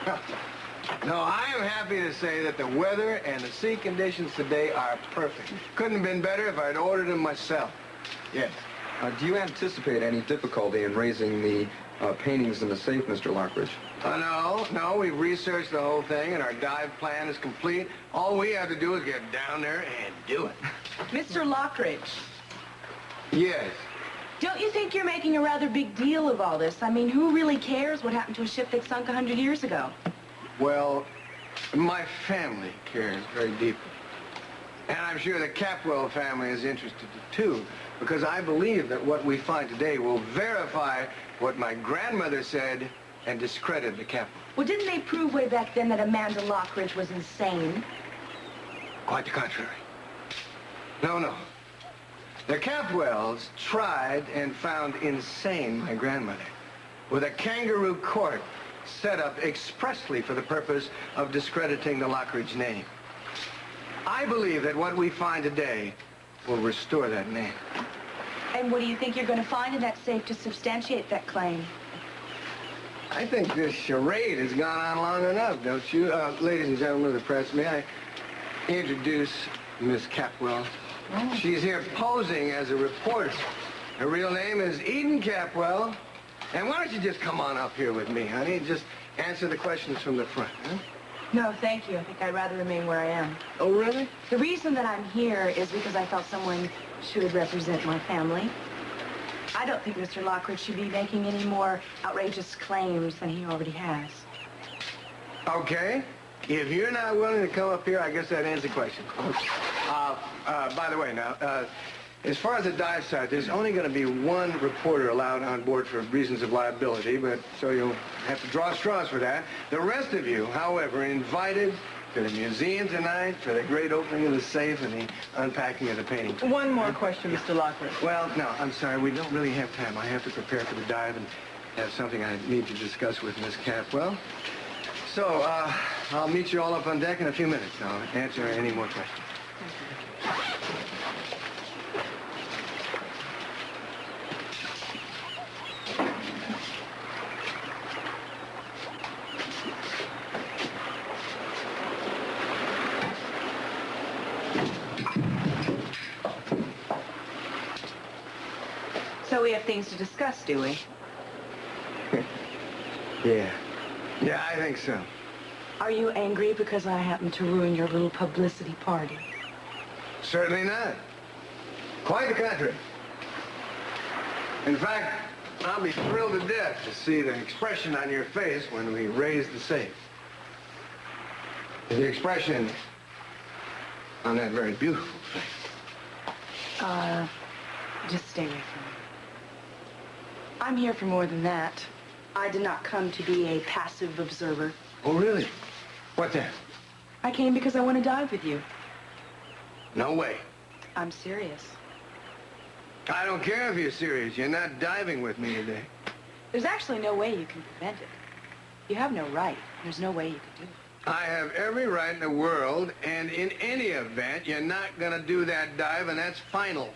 No, I am happy to say that the weather and the sea conditions today are perfect. Couldn't have been better if I'd ordered them myself. Yes. Do you anticipate any difficulty in raising the paintings in the safe, Mr. Lockridge? No, we've researched the whole thing, and our dive plan is complete. All we have to do is get down there and do it. Mr. Lockridge. Yes. Don't you think you're making a rather big deal of all this? I mean, who really cares what happened to a ship that sunk 100 years ago? Well, my family cares very deeply. And I'm sure the Capwell family is interested too, because I believe that what we find today will verify what my grandmother said and discredit the Capwell. Well, didn't they prove way back then that Amanda Lockridge was insane? Quite the contrary. No. The Capwells tried and found insane my grandmother with a kangaroo court set up expressly for the purpose of discrediting the Lockridge name. I believe that what we find today will restore that name. And what do you think you're going to find in that safe to substantiate that claim? I think this charade has gone on long enough, don't you? Ladies and gentlemen of the press, may I introduce Miss Capwell? Oh. She's here posing as a reporter. Her real name is Eden Capwell. And why don't you just come on up here with me, honey? Just answer the questions from the front, huh? No, thank you. I think I'd rather remain where I am. Oh, really? The reason that I'm here is because I felt someone should represent my family. I don't think Mr. Lockridge should be making any more outrageous claims than he already has. Okay. If you're not willing to come up here, I guess that ends the question. By the way, now, as far as the dive site, there's only going to be one reporter allowed on board for reasons of liability, but so you'll have to draw straws for that. The rest of you, however, invited to the museum tonight for the great opening of the safe and the unpacking of the paintings. One more question, Mr. Lockridge. Well, no, I'm sorry. We don't really have time. I have to prepare for the dive and have something I need to discuss with Miss Capwell. So, I'll meet you all up on deck in a few minutes. I'll answer any more questions. So we have things to discuss, do we? Yeah, I think so. Are you angry because I happened to ruin your little publicity party? Certainly not. Quite the contrary. In fact, I'll be thrilled to death to see the expression on your face when we raise the safe. The expression on that very beautiful face. Just stay away from me. I'm here for more than that. I did not come to be a passive observer. Oh, really? What then? I came because I want to dive with you. No way. I'm serious. I don't care if you're serious. You're not diving with me today. There's actually no way you can prevent it. You have no right. There's no way you can do it. I have every right in the world, and in any event, you're not going to do that dive, and that's final.